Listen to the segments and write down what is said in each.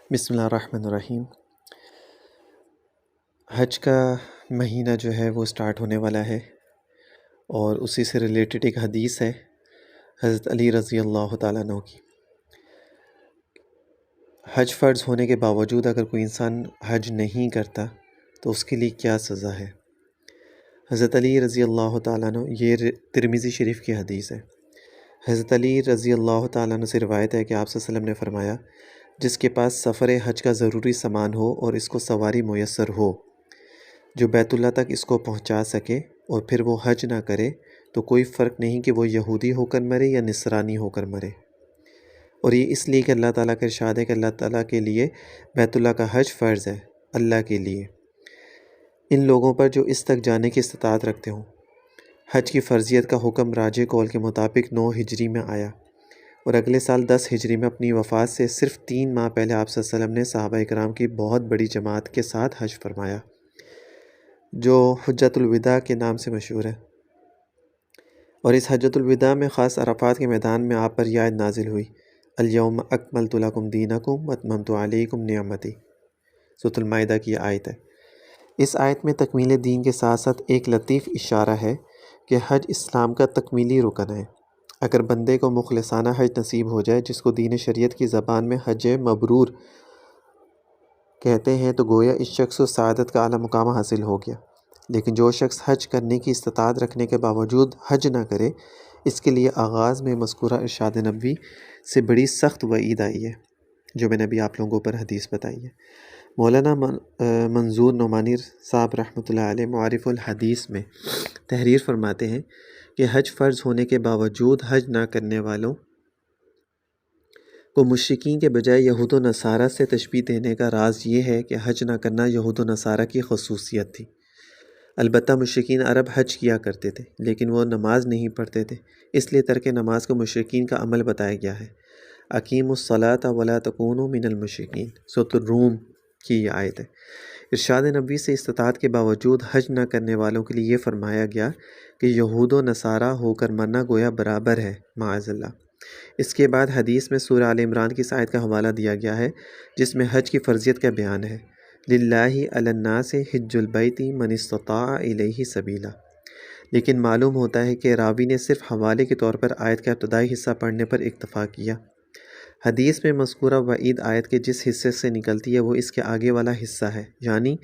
بسم اللہ الرحمن الرحیم۔ حج کا مہینہ جو ہے وہ سٹارٹ ہونے والا ہے، اور اسی سے ریلیٹڈ ایک حدیث ہے حضرت علی رضی اللہ تعالیٰ عنہ کی۔ حج فرض ہونے کے باوجود اگر کوئی انسان حج نہیں کرتا تو اس کے لیے کیا سزا ہے؟ حضرت علی رضی اللہ تعالیٰ عنہ، یہ ترمذی شریف کی حدیث ہے۔ حضرت علی رضی اللہ تعالیٰ عنہ سے روایت ہے کہ آپ صلی اللہ علیہ وسلم نے فرمایا، جس کے پاس سفر حج کا ضروری سامان ہو اور اس کو سواری میسر ہو، جو بیت اللہ تک اس کو پہنچا سکے، اور پھر وہ حج نہ کرے، تو کوئی فرق نہیں کہ وہ یہودی ہو کر مرے یا نصرانی ہو کر مرے۔ اور یہ اس لیے کہ اللہ تعالیٰ کا ارشاد ہے کہ اللہ تعالیٰ کے لیے بیت اللہ کا حج فرض ہے، اللہ کے لیے، ان لوگوں پر جو اس تک جانے کی استطاعت رکھتے ہوں۔ حج کی فرضیت کا حکم راجح قول کے مطابق 9 ہجری میں آیا، اور اگلے سال 10 ہجری میں اپنی وفات سے صرف 3 ماہ پہلے آپ صلی اللہ علیہ وسلم نے صحابہ کرام کی بہت بڑی جماعت کے ساتھ حج فرمایا، جو حجۃ الوداع کے نام سے مشہور ہے۔ اور اس حجۃ الوداع میں خاص عرفات کے میدان میں آپ پر یہ آیت نازل ہوئی، الیوم اکملت لکم دینکم واتممت علیکم نعمتی، سورۃ المائدہ کی یہ آیت ہے۔ اس آیت میں تکمیل دین کے ساتھ ساتھ ایک لطیف اشارہ ہے کہ حج اسلام کا تکمیلی رکن ہے۔ اگر بندے کو مخلصانہ حج نصیب ہو جائے، جس کو دین شریعت کی زبان میں حج مبرور کہتے ہیں، تو گویا اس شخص کو سعادت کا اعلیٰ مقام حاصل ہو گیا۔ لیکن جو شخص حج کرنے کی استطاعت رکھنے کے باوجود حج نہ کرے، اس کے لیے آغاز میں مذکورہ ارشاد نبوی سے بڑی سخت وعید آئی ہے، جو میں نے ابھی آپ لوگوں پر حدیث بتائی ہے۔ مولانا منظور نعمانی صاحب رحمۃ اللہ علیہ معارف الحدیث میں تحریر فرماتے ہیں کہ حج فرض ہونے کے باوجود حج نہ کرنے والوں کو مشرکین کے بجائے یہود و نصارہ سے تشبیہ دینے کا راز یہ ہے کہ حج نہ کرنا یہود و نصارہ کی خصوصیت تھی۔ البتہ مشرکین عرب حج کیا کرتے تھے، لیکن وہ نماز نہیں پڑھتے تھے، اس لیے ترک نماز کو مشرکین کا عمل بتایا گیا ہے۔ اقیموا الصلاۃ ولا تکونوا من المشرکین، سورۃ الروم کی یہ آیت ہے۔ ارشاد نبوی سے استطاعت کے باوجود حج نہ کرنے والوں کے لیے یہ فرمایا گیا کہ یہود و نصارہ ہو کر مرنا گویا برابر ہے، معاذ اللہ۔ اس کے بعد حدیث میں سورہ آل عمران کی اس آیت کا حوالہ دیا گیا ہے، جس میں حج کی فرضیت کا بیان ہے، للہ علی الناس حج البیت من استطاع الیہ سبیلا۔ لیکن معلوم ہوتا ہے کہ راوی نے صرف حوالے کے طور پر آیت کا ابتدائی حصہ پڑھنے پر اکتفا کیا۔ حدیث میں مذکورہ وعید آیت کے جس حصے سے نکلتی ہے وہ اس کے آگے والا حصہ ہے، یعنی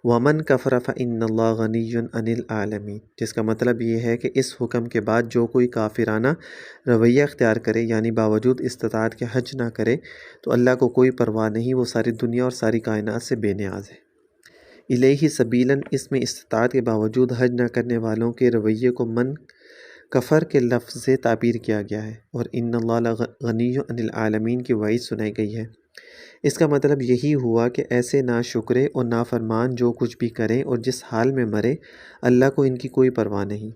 وَمَن كَفَرَ فَإِنَّ اللَّهَ غَنِيٌّ عَنِ الْعَالَمِينَ، جس کا مطلب یہ ہے کہ اس حکم کے بعد جو کوئی کافرانہ رویہ اختیار کرے، یعنی باوجود استطاعت کے حج نہ کرے، تو اللہ کو کوئی پرواہ نہیں، وہ ساری دنیا اور ساری کائنات سے بے نیاز ہے۔ الیہ سبیلاً، اس میں استطاعت کے باوجود حج نہ کرنے والوں کے رویے کو من کفر کے لفظ سے تعبیر کیا گیا ہے، اور ان اللہ غنی عن العالمین کی وعید سنائی گئی ہے۔ اس کا مطلب یہی ہوا کہ ایسے ناشکرے اور نافرمان جو کچھ بھی کریں اور جس حال میں مرے، اللہ کو ان کی کوئی پرواہ نہیں۔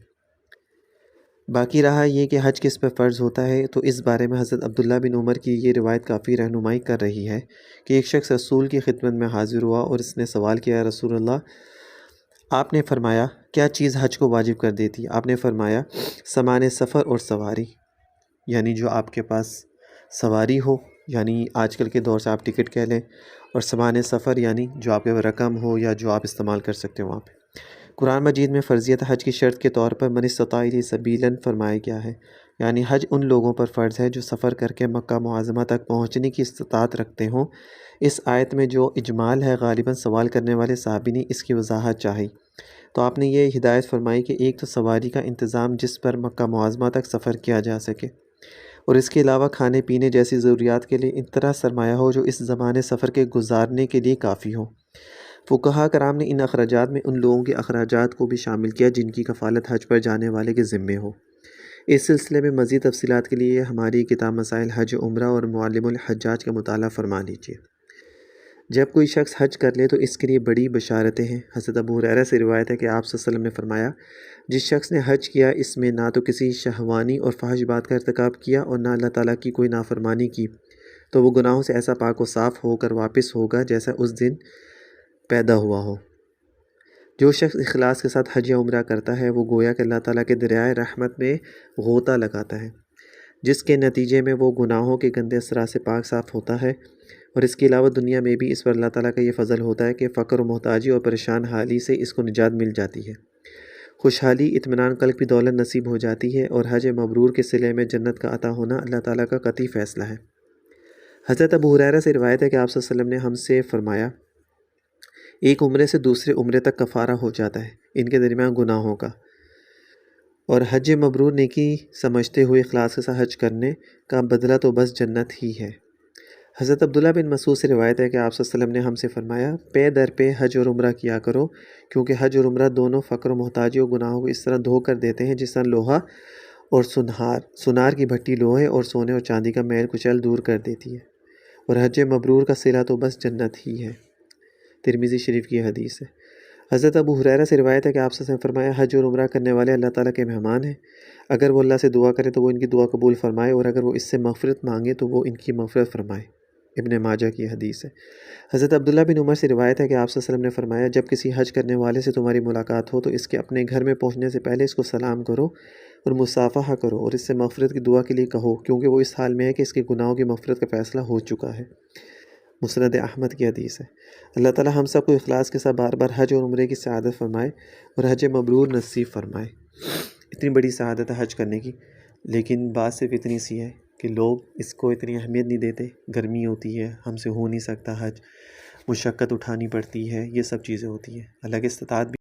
باقی رہا یہ کہ حج کس پر فرض ہوتا ہے، تو اس بارے میں حضرت عبداللہ بن عمر کی یہ روایت کافی رہنمائی کر رہی ہے کہ ایک شخص رسول کی خدمت میں حاضر ہوا اور اس نے سوال کیا، یا رسول اللہ، آپ نے فرمایا کیا چیز حج کو واجب کر دیتی؟ آپ نے فرمایا سامان سفر اور سواری، یعنی جو آپ کے پاس سواری ہو، یعنی آج کل کے دور سے آپ ٹکٹ کہہ لیں، اور سامان سفر یعنی جو آپ کے رقم ہو یا جو آپ استعمال کر سکتے ہو وہاں پہ۔ قرآن مجید میں فرضیت حج کی شرط کے طور پر من استطاع الیہ سبیلاً فرمایا گیا ہے، یعنی حج ان لوگوں پر فرض ہے جو سفر کر کے مکہ معظمہ تک پہنچنے کی استطاعت رکھتے ہوں۔ اس آیت میں جو اجمال ہے، غالباً سوال کرنے والے صحابی نے اس کی وضاحت چاہی، تو آپ نے یہ ہدایت فرمائی کہ ایک تو سواری کا انتظام جس پر مکہ معظمہ تک سفر کیا جا سکے، اور اس کے علاوہ کھانے پینے جیسی ضروریات کے لیے اتنا سرمایہ ہو جو اس زمانے سفر کے گزارنے کے لیے کافی ہو۔ فقہاء کرام نے ان اخراجات میں ان لوگوں کے اخراجات کو بھی شامل کیا جن کی کفالت حج پر جانے والے کے ذمے ہو۔ اس سلسلے میں مزید تفصیلات کے لیے ہماری کتاب مسائل حج عمرہ اور معلم الحجاج کا مطالعہ فرما لیجیے۔ جب کوئی شخص حج کر لے تو اس کے لیے بڑی بشارتیں ہیں۔ حضرت ابو ہریرہ سے روایت ہے کہ آپ صلی اللہ علیہ وسلم نے فرمایا، جس شخص نے حج کیا، اس میں نہ تو کسی شہوانی اور فحش بات کا ارتکاب کیا اور نہ اللہ تعالیٰ کی کوئی نافرمانی کی، تو وہ گناہوں سے ایسا پاک و صاف ہو کر واپس ہوگا جیسا اس دن پیدا ہوا ہو۔ جو شخص اخلاص کے ساتھ حج یا عمرہ کرتا ہے، وہ گویا کہ اللہ تعالیٰ کے دریائے رحمت میں غوطہ لگاتا ہے، جس کے نتیجے میں وہ گناہوں کے گندے اثرات سے پاک صاف ہوتا ہے۔ اور اس کے علاوہ دنیا میں بھی اس پر اللہ تعالیٰ کا یہ فضل ہوتا ہے کہ فقر و محتاجی اور پریشان حالی سے اس کو نجات مل جاتی ہے، خوشحالی، اطمینان قلب کی دولت نصیب ہو جاتی ہے، اور حج مبرور کے صلے میں جنت کا عطا ہونا اللہ تعالیٰ کا قطعی فیصلہ ہے۔ حضرت ابو ہریرہ سے روایت ہے کہ آپ صلی اللہ علیہ وسلم نے ہم سے فرمایا، ایک عمرے سے دوسرے عمرے تک کفارہ ہو جاتا ہے ان کے درمیان گناہوں کا، اور حج مبرور نیکی سمجھتے ہوئے اخلاص کے ساتھ حج کرنے کا بدلہ تو بس جنت ہی ہے۔ حضرت عبداللہ بن مسعود سے روایت ہے کہ آپ صلی اللہ علیہ وسلم نے ہم سے فرمایا، پے در پہ حج اور عمرہ کیا کرو، کیونکہ حج اور عمرہ دونوں فقر و محتاجی اور گناہوں کو اس طرح دھو کر دیتے ہیں جس طرح لوہا اور سنار کی بھٹی لوہے اور سونے اور چاندی کا میل کچیل دور کر دیتی ہے، اور حج مبرور کا صلہ تو بس جنت ہی ہے۔ ترمذی شریف کی حدیث ہے۔ حضرت ابو ہریرہ سے روایت ہے کہ آپ صلی اللہ علیہ وسلم نے فرمایا، حج اور عمرہ کرنے والے اللہ تعالیٰ کے مہمان ہیں، اگر وہ اللہ سے دعا کریں تو وہ ان کی دعا قبول فرمائے، اور اگر وہ اس سے مغفرت مانگے تو وہ ان کی مغفرت فرمائے۔ ابن ماجہ کی حدیث ہے۔ حضرت عبداللہ بن عمر سے روایت ہے کہ آپ صلی اللہ علیہ وسلم نے فرمایا، جب کسی حج کرنے والے سے تمہاری ملاقات ہو تو اس کے اپنے گھر میں پہنچنے سے پہلے اس کو سلام کرو اور مصافحہ کرو، اور اس سے مغفرت کی دعا کے لیے کہو، کیونکہ وہ اس حال میں ہے کہ اس کے گناہوں کی مغفرت کا فیصلہ ہو چکا ہے۔ مسند احمد کی حدیث ہے۔ اللہ تعالیٰ ہم سب کو اخلاص کے ساتھ بار بار حج اور عمرے کی سعادت فرمائے اور حج مبرور نصیب فرمائے۔ اتنی بڑی سعادت ہے حج کرنے کی، لیکن بات صرف اتنی سی ہے کہ لوگ اس کو اتنی اہمیت نہیں دیتے، گرمی ہوتی ہے، ہم سے ہو نہیں سکتا حج، مشقت اٹھانی پڑتی ہے، یہ سب چیزیں ہوتی ہیں، اللہ کی استطاعت بھی